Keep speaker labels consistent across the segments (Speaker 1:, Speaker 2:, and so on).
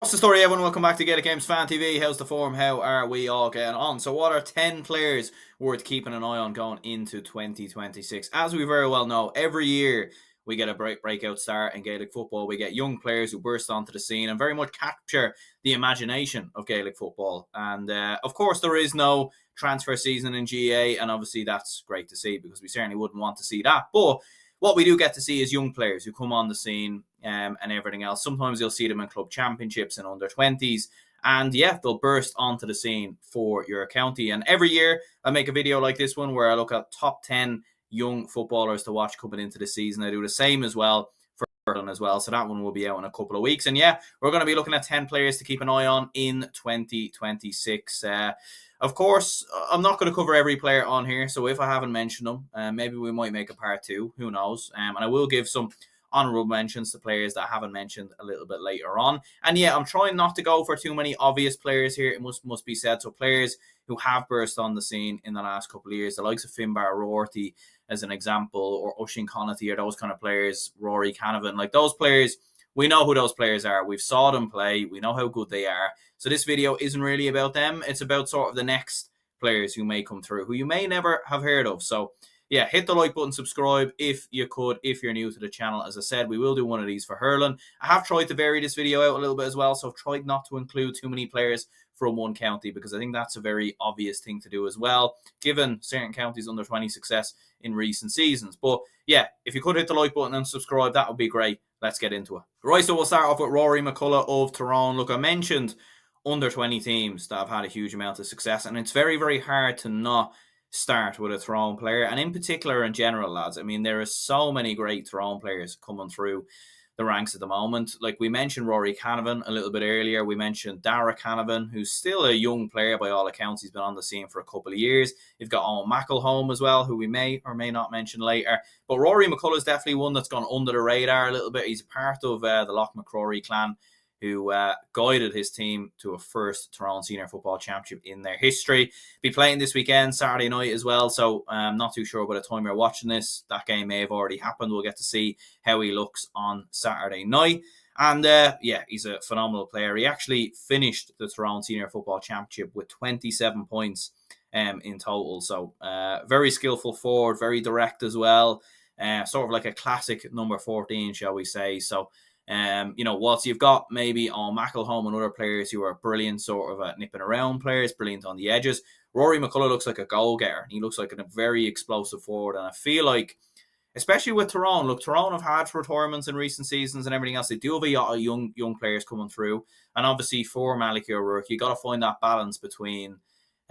Speaker 1: What's the story, everyone? Welcome back to Gaelic Games Fan TV. How's the form? How are we all getting on? So what are 10 players worth keeping an eye on going into 2026? As we very well know, every year we get a breakout star in Gaelic football. We get young players who burst onto the scene and very much capture the imagination of Gaelic football. And of course, there is no transfer season in GAA, and obviously that's great to see because we certainly wouldn't want to see that. But what we do get to see is young players who come on the scene and everything else. Sometimes you'll see them in club championships and under 20s. And yeah, they'll burst onto the scene for your county. And every year I make a video like this one where I look at top 10 young footballers to watch coming into the season. I do the same as well for Lydon as well. So that one will be out in a couple of weeks. And yeah, we're going to be looking at 10 players to keep an eye on in 2026. Of course, I'm not going to cover every player on here, so if I haven't mentioned them, maybe we might make a part two. Who knows? And I will give some honourable mentions to players that I haven't mentioned a little bit later on. And yeah, I'm trying not to go for too many obvious players here. It must be said. So players who have burst on the scene in the last couple of years, the likes of Finbar O'Rourke as an example, or Oisin Connaughty, or those kind of players, Rory Canavan, like those players. We know who those players are. We've saw them play. We know how good they are. So this video isn't really about them. It's about sort of the next players who may come through, who you may never have heard of. So yeah, hit the like button, subscribe if you could, if you're new to the channel. As I said, we will do one of these for hurling. I have tried to vary this video out a little bit as well, so I've tried not to include too many players from one county because I think that's a very obvious thing to do as well, given certain counties under 20 success in recent seasons. But yeah, if you could hit the like button and subscribe, that would be great. Let's get into it. Right, so we'll start off with Rory McCulla of Tyrone. Look, I mentioned under 20 teams that have had a huge amount of success, and it's very, very hard to not start with a Tyrone player, and in particular in general, lads. I mean, there are so many great Tyrone players coming through the ranks at the moment. Like we mentioned Rory Canavan a little bit earlier. We mentioned Darragh Hogan, who's still a young player by all accounts. He's been on the scene for a couple of years. You've got Eoin McElholm as well, who we may or may not mention later. But Rory McCulla is definitely one that's gone under the radar a little bit. He's part of the Loch McCrory clan, who guided his team to a first Tyrone Senior Football Championship in their history. Be playing this weekend, Saturday night as well, so I'm not too sure by the time you're watching this. That game may have already happened. We'll get to see how he looks on Saturday night. And yeah, he's a phenomenal player. He actually finished the Tyrone Senior Football Championship with 27 points in total. So very skillful forward, very direct as well. Sort of like a classic number 14, shall we say. So whilst you've got maybe on McElholm and other players who are brilliant sort of nipping around players, brilliant on the edges, Rory McCulla looks like a goal-getter. He looks like a very explosive forward, and I feel like, especially with Tyrone, look, Tyrone have had retirements in recent seasons and everything else. They do have a lot of young players coming through, and obviously for Malachy O'Rourke, you got to find that balance between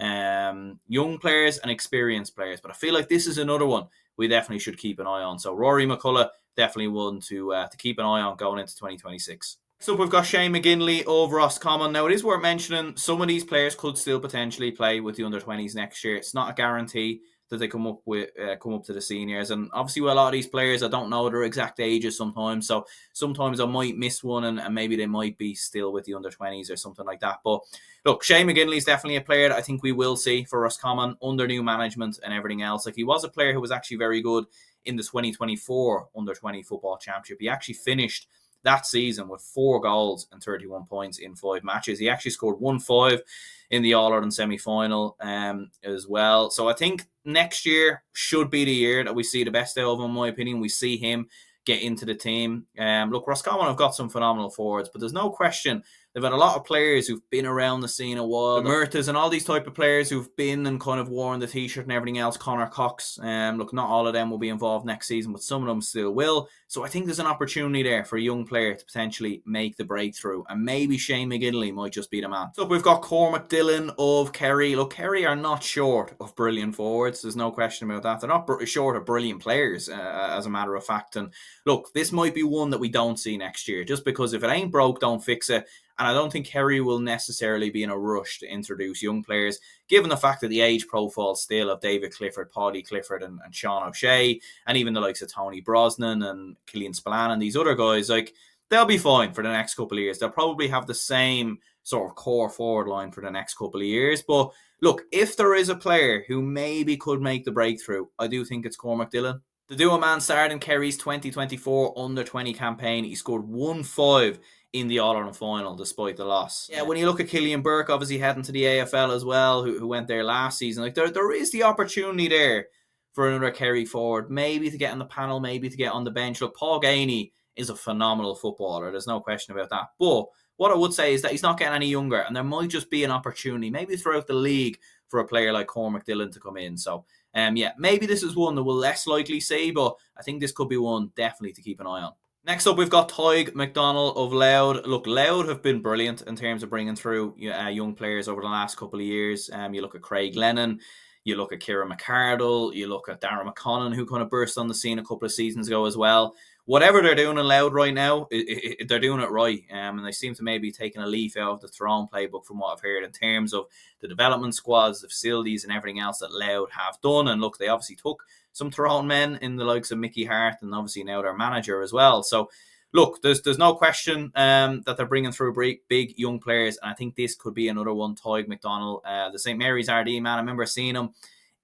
Speaker 1: young players and experienced players. But I feel like this is another one we definitely should keep an eye on. So Rory McCulla, definitely one to keep an eye on going into 2026. So we've got Shane McInley of Roscommon. Now, it is worth mentioning some of these players could still potentially play with the under-20s next year. It's not a guarantee that they come up to the seniors. And obviously, with a lot of these players, I don't know their exact ages sometimes. So sometimes I might miss one and maybe they might be still with the under-20s or something like that. But look, Shane McInley is definitely a player that I think we will see for Roscommon under new management and everything else. Like, he was a player who was actually very good in the 2024 Under-20 Football Championship. He actually finished that season with 4 goals and 31 points in 5 matches. He actually scored 1-5 in the All-Ireland semi-final as well. So I think next year should be the year that we see the best out of him, in my opinion. We see him get into the team. Look, Roscommon have got some phenomenal forwards, but there's no question they've had a lot of players who've been around the scene a while. The Murtas and all these type of players who've been and kind of worn the t-shirt and everything else. Connor Cox. Look, not all of them will be involved next season, but some of them still will. So I think there's an opportunity there for a young player to potentially make the breakthrough. And maybe Shane McInley might just be the man. So we've got Cormac Dillon of Kerry. Look, Kerry are not short of brilliant forwards. There's no question about that. They're not short of brilliant players, as a matter of fact. And look, this might be one that we don't see next year. Just because if it ain't broke, don't fix it. And I don't think Kerry will necessarily be in a rush to introduce young players, given the fact that the age profile still of David Clifford, Paddy Clifford and Sean O'Shea, and even the likes of Tony Brosnan and Killian Spillane and these other guys, like, they'll be fine for the next couple of years. They'll probably have the same sort of core forward line for the next couple of years. But look, if there is a player who maybe could make the breakthrough, I do think it's Cormac Dillon. The duo man starred in Kerry's 2024 Under-20 campaign. He scored 1-5 in the All-Ireland final despite the loss. Yeah, when you look at Killian Burke, obviously heading to the AFL as well, who went there last season, like there is the opportunity there for another Kerry forward, maybe to get on the panel, maybe to get on the bench. Look, Paul Gainey is a phenomenal footballer. There's no question about that. But what I would say is that he's not getting any younger, and there might just be an opportunity, maybe throughout the league, for a player like Cormac Dillon to come in. So, yeah, maybe this is one that we'll less likely see, but I think this could be one definitely to keep an eye on. Next up, we've got Toby McDonald of Louth. Look, Louth have been brilliant in terms of bringing through young players over the last couple of years. You look at Craig Lennon, you look at Kieran McCardle, you look at Darragh McConnell, who kind of burst on the scene a couple of seasons ago as well. Whatever they're doing in Louth right now, they're doing it right. And they seem to maybe taking a leaf out of the Throne playbook from what I've heard in terms of the development squads, the facilities and everything else that Louth have done. And look, they obviously took some Tyrone men in the likes of Mickey Hart and obviously now their manager as well. So, look, there's no question that they're bringing through big young players. And I think this could be another one, Toby McDonald, the St. Mary's RD man. I remember seeing him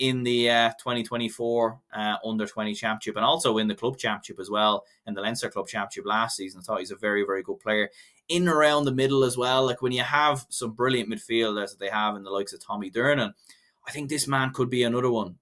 Speaker 1: in the 2024 Under-20 Championship and also in the Club Championship as well, in the Leinster Club Championship last season. I thought he's a very, very good player. In and around the middle as well, like when you have some brilliant midfielders that they have in the likes of Tommy Durnan, I think this man could be another one.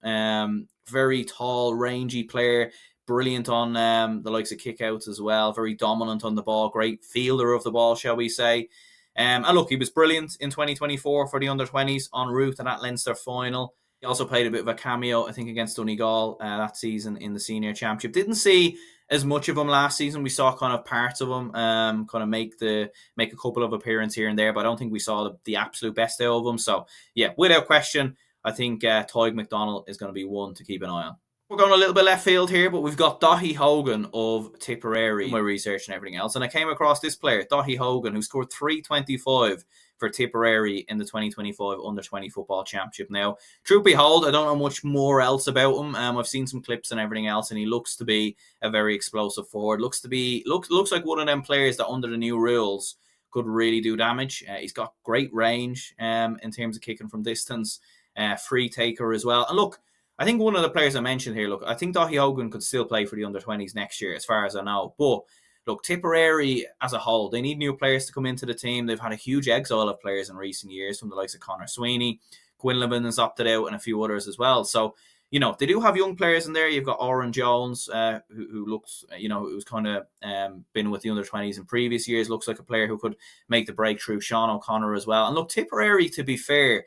Speaker 1: Very tall, rangy player, brilliant on the likes of kickouts as well, very dominant on the ball, great fielder of the ball, shall we say. And look, he was brilliant in 2024 for the Under-20s en route to that Leinster final. He also played a bit of a cameo, I think, against Donegal that season in the Senior Championship. Didn't see as much of him last season. We saw kind of parts of him kind of make a couple of appearances here and there, but I don't think we saw the absolute best out of him. So, yeah, without question, I think Toby McDonald is going to be one to keep an eye on. We're going a little bit left field here, but we've got Darragh Hogan of Tipperary, my research and everything else. And I came across this player, Darragh Hogan, who scored 325 for Tipperary in the 2025 Under-20 Football Championship. Now, truth be told, I don't know much more else about him. I've seen some clips and everything else, and he looks to be a very explosive forward. Looks like one of them players that under the new rules could really do damage. He's got great range in terms of kicking from distance, free taker as well. And look, I think one of the players I mentioned here, I think Darragh Hogan could still play for the Under-20s next year, as far as I know. But look, Tipperary as a whole, they need new players to come into the team. They've had a huge exile of players in recent years from the likes of Conor Sweeney. Quinlivan has opted out and a few others as well. So, they do have young players in there. You've got Oren Jones, who looks, who's kind of been with the Under-20s in previous years. Looks like a player who could make the breakthrough. Sean O'Connor as well. And look, Tipperary, to be fair,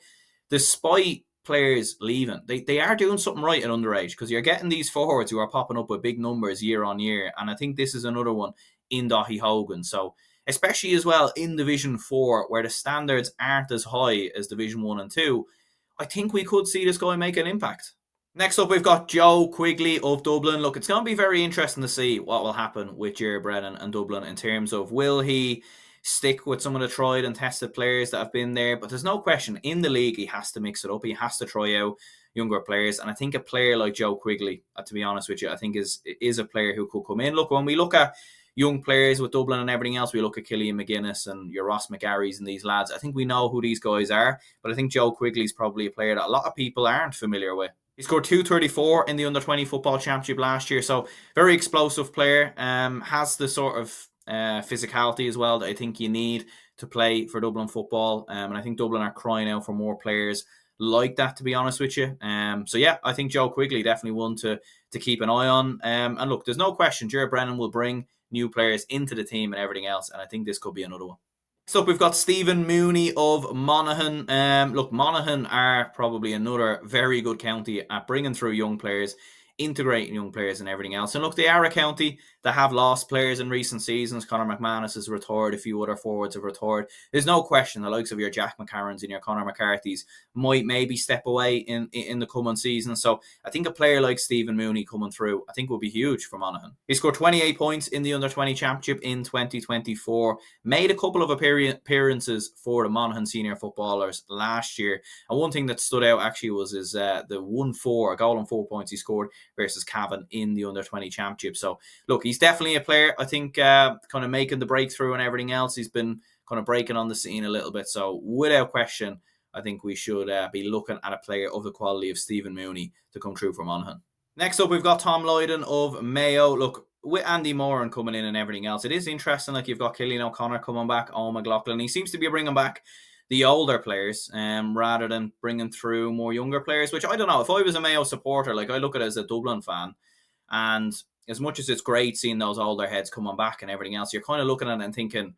Speaker 1: despite players leaving, they are doing something right at underage, because you're getting these forwards who are popping up with big numbers year on year, and I think this is another one in Darragh Hogan. So especially as well in Division 4, where the standards aren't as high as Division 1 and 2, I think we could see this guy make an impact. Next up, we've got Joe Quigley of Dublin. Look, it's going to be very interesting to see what will happen with Ger Brennan and Dublin in terms of, will he stick with some of the tried and tested players that have been there? But there's no question, in the league, he has to mix it up. He has to try out younger players. And I think a player like Joe Quigley, to be honest with you, I think is a player who could come in. Look, when we look at young players with Dublin and everything else, we look at Killian McGuinness and your Ross McGarry's and these lads. I think we know who these guys are, but I think Joe Quigley's probably a player that a lot of people aren't familiar with. He scored 234 in the Under-20 Football Championship last year, so very explosive player. Has the sort of physicality as well that I think you need to play for Dublin football, and I think Dublin are crying out for more players like that, to be honest with you. So yeah, I think Joe Quigley definitely one to keep an eye on. And look, there's no question Ger Brennan will bring new players into the team and everything else, and I think this could be another one. Next up, we've got Stephen Mooney of Monaghan. Look, Monaghan are probably another very good county at bringing through young players, integrating young players and everything else. And look, they are a county that have lost players in recent seasons. Conor McManus has retired. A few other forwards have retired. There's no question the likes of your Jack McCarrons and your Conor McCarthy's might maybe step away in the coming season. So I think a player like Stephen Mooney coming through, I think will be huge for Monaghan. He scored 28 points in the Under-20 Championship in 2024. Made a couple of appearances for the Monaghan senior footballers last year. And one thing that stood out actually was his the 1-4, a goal and 4 points he scored versus Cavan in the Under-20 Championship. So look, he's definitely a player, I think, kind of making the breakthrough and everything else. He's been kind of breaking on the scene a little bit. So without question, I think we should be looking at a player of the quality of Stephen Mooney to come through for Monaghan. Next up, we've got Tom Lydon of Mayo. Look, with Andy Moran coming in and everything else, it is interesting. Like, you've got Cillian O'Connor coming back, Eoin McElholm. He seems to be bringing back the older players, rather than bringing through more younger players. Which, I don't know. If I was a Mayo supporter, like, I look at it as a Dublin fan, and as much as it's great seeing those older heads coming back and everything else, you're kind of looking at it and thinking,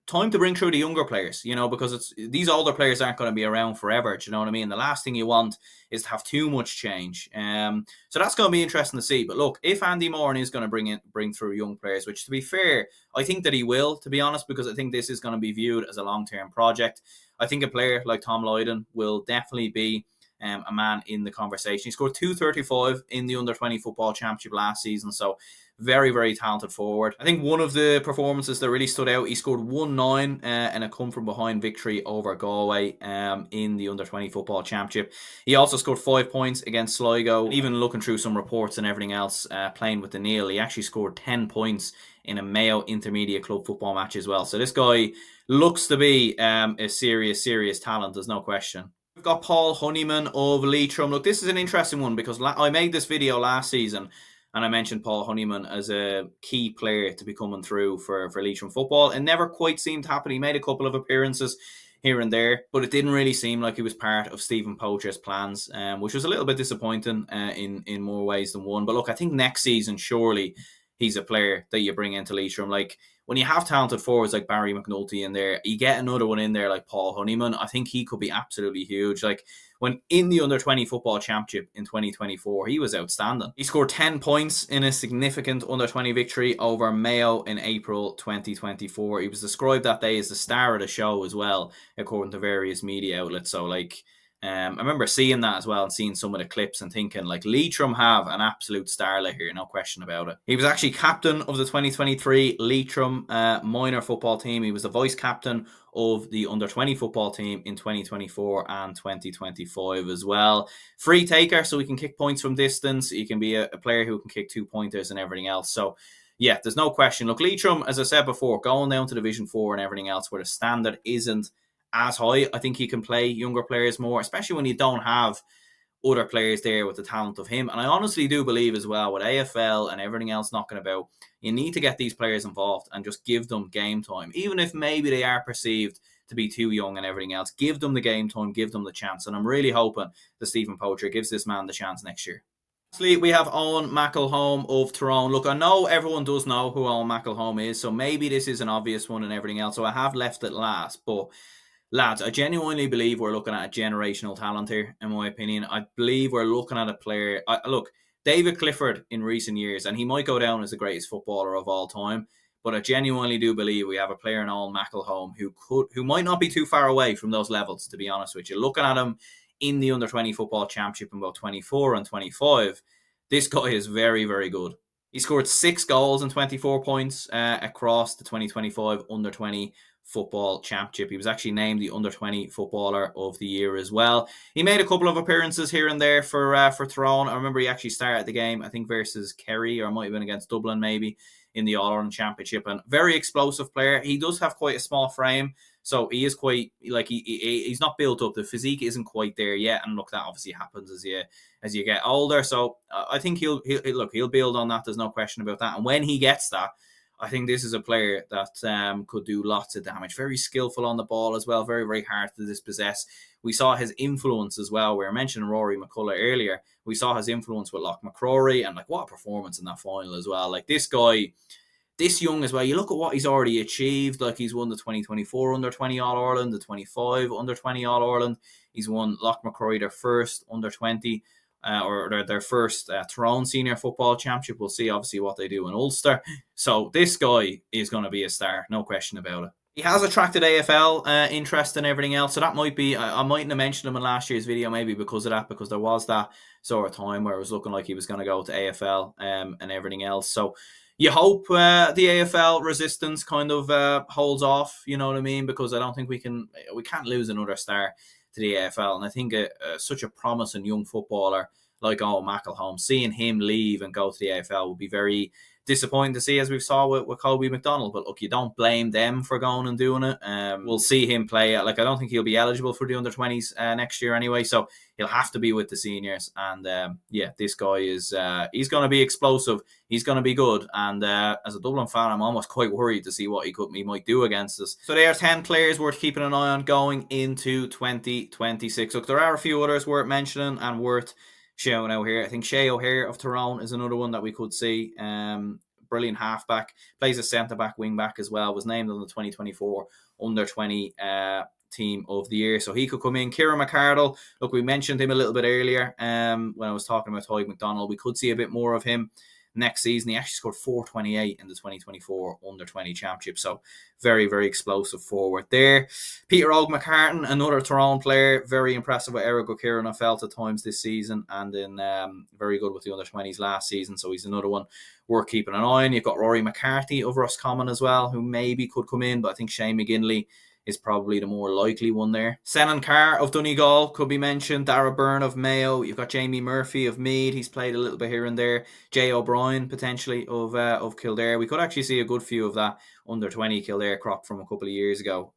Speaker 1: time to bring through the younger players, because these older players aren't going to be around forever. Do you know what I mean? The last thing you want is to have too much change. So that's going to be interesting to see. But look, if Andy Moran is going to bring through young players, which, to be fair, I think that he will, to be honest, because I think this is going to be viewed as a long-term project. I think a player like Tom Lydon will definitely be a man in the conversation. He scored 235 in the Under-20 Football Championship last season, so very, very talented forward. I think one of the performances that really stood out, he scored 1-9 in a come-from-behind victory over Galway in the Under-20 Football Championship. He also scored 5 points against Sligo. Even looking through some reports and everything else, playing with the Neil, he actually scored 10 points in a Mayo Intermediate Club football match as well. So this guy looks to be a serious, serious talent, there's no question. We've got Paul Honeyman of Leitrim. Look, this is an interesting one because I made this video last season and I mentioned Paul Honeyman as a key player to be coming through for Leitrim football. It never quite seemed to happen. He made a couple of appearances here and there, but it didn't really seem like he was part of Stephen Poacher's plans, which was a little bit disappointing in more ways than one. But look, I think next season, surely he's a player that you bring into Leitrim. Like, when you have talented forwards like Barry McNulty in there, you get another one in there like Paul Honeyman. I think he could be absolutely huge. Like, when in the Under-20 Football Championship in 2024, he was outstanding. He scored 10 points in a significant Under-20 victory over Mayo in April 2024. He was described that day as the star of the show as well, according to various media outlets. So, like, I remember seeing that as well and seeing some of the clips and thinking, like, Leitrim have an absolute starlet here, no question about it. He was actually captain of the 2023 Leitrim minor football team. He was the vice captain of the Under-20 football team in 2024 and 2025 as well. Free taker, so he can kick points from distance. He can be a player who can kick 2-pointers and everything else. So, yeah, there's no question. Look, Leitrim, as I said before, going down to Division 4 and everything else where the standard isn't as high. I think he can play younger players more, especially when you don't have other players there with the talent of him. And I honestly do believe as well, with AFL and everything else knocking about, you need to get these players involved and just give them game time. Even if maybe they are perceived to be too young and everything else, give them the game time, give them the chance. And I'm really hoping that Stephen Poacher gives this man the chance next year. Lastly, we have Eoin McElholm of Tyrone. Look, I know everyone does know who Eoin McElholm is, so maybe this is an obvious one and everything else, so I have left it last. But lads, I genuinely believe we're looking at a generational talent here, in my opinion. I believe we're looking at a player. Look, David Clifford in recent years, and he might go down as the greatest footballer of all time, but I genuinely do believe we have a player in Eoin McElholm who might not be too far away from those levels, to be honest with you. Looking at him in the Under-20 Football Championship in about 24 and 25, this guy is very, very good. He scored 6 goals and 24 points across the 2025 Under-20 Football Championship. He was actually named the Under-20 Footballer of the Year as well. He made a couple of appearances here and there for Tyrone. I remember he actually started the game, I think versus Kerry, or it might have been against Dublin maybe, in the All-Ireland Championship. And very explosive player. He does have quite a small frame, so he is quite, like, he's not built up. The physique isn't quite there yet, and look, that obviously happens as you get older. So I think he'll build on that. There's no question about that. And when he gets that, I think this is a player that could do lots of damage. Very skillful on the ball as well. Very, very hard to dispossess. We saw his influence as well. We were mentioning Rory McCulla earlier. We saw his influence with Loch McCrory, and like, what a performance in that final as well. Like, this guy, this young as well. You look at what he's already achieved. Like, he's won the 2024 Under-20 All-Ireland, the 25 Under-20 All-Ireland. He's won Loch McCrory their first Under-20 or their first Tyrone Senior Football Championship. We'll see obviously what they do in Ulster. So this guy is going to be a star, no question about it. He has attracted AFL interest and everything else, so that might be, I mightn't have mentioned him in last year's video maybe because of that, because there was that sort of time where it was looking like he was going to go to AFL and everything else. So you hope the AFL resistance kind of holds off, you know what I mean? Because I don't think we can't lose another star to the AFL. And I think such a promising young footballer like Eoin McElholm, seeing him leave and go to the AFL would be very disappointing to see, as we saw with Toby McDonald. But look, you don't blame them for going and doing it. We'll see him play. Like, I don't think he'll be eligible for the under-20s next year anyway, so he'll have to be with the seniors. And yeah, this guy is he's going to be explosive. He's going to be good. And as a Dublin fan, I'm almost quite worried to see what he might do against us. So there are 10 players worth keeping an eye on going into 2026. Look, there are a few others worth mentioning and worth shouting out here. I think Shea O'Hare of Tyrone is another one that we could see. Brilliant halfback, plays a centre-back, wing-back as well, was named on the 2024 under-20 team of the year, so he could come in. Kieran McArdle, look, we mentioned him a little bit earlier when I was talking about Toby McDonald. We could see a bit more of him next season. He actually scored 428 in the 2024 under-20 championship, so very, very explosive forward there. Peter Og McCartan, another Tyrone player, very impressive with Eric O'Kieran, I felt at times this season, and then very good with the under-20s last season, so he's another one worth keeping an eye on. You've got Rory McCarthy of Roscommon as well, who maybe could come in, but I think Shane McInley is probably the more likely one there. Senan Carr of Donegal could be mentioned. Dara Byrne of Mayo. You've got Jamie Murphy of Meath. He's played a little bit here and there. Jay O'Brien potentially of Kildare. We could actually see a good few of that under-20 Kildare crop from a couple of years ago.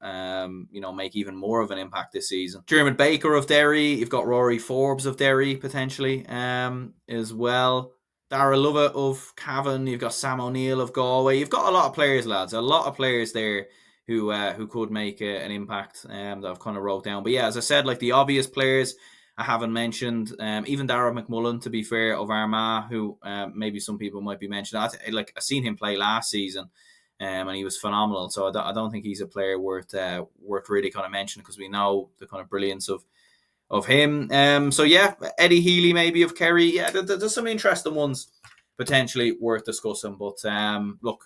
Speaker 1: Make even more of an impact this season. Dermot Baker of Derry. You've got Rory Forbes of Derry potentially as well. Dara Lovett of Cavan. You've got Sam O'Neill of Galway. You've got a lot of players, lads. A lot of players there who could make an impact that I've kind of wrote down. But yeah, as I said, like the obvious players I haven't mentioned, even Darragh McMullen, to be fair, of Armagh, who maybe some people might be mentioning. I've seen him play last season, and he was phenomenal. So I don't think he's a player worth really kind of mentioning, because we know the kind of brilliance of him. So yeah, Eddie Healy maybe of Kerry. Yeah, there's some interesting ones potentially worth discussing. But look,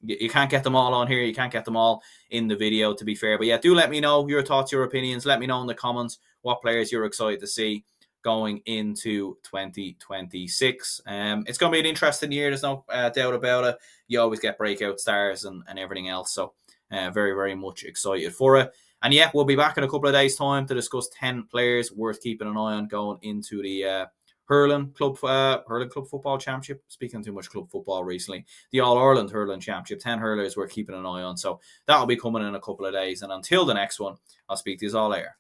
Speaker 1: you can't get them all on here. You can't get them all in the video, to be fair. But yeah, do let me know your thoughts, your opinions. Let me know in the comments what players you're excited to see going into 2026. It's going to be an interesting year. There's no doubt about it. You always get breakout stars and everything else. So very, very much excited for it. And yeah, we'll be back in a couple of days' time to discuss 10 players worth keeping an eye on going into the Hurling Club Football Championship. Speaking too much club football recently. The All-Ireland Hurling Championship. 10 hurlers we're keeping an eye on. So that'll be coming in a couple of days. And until the next one, I'll speak to you all later.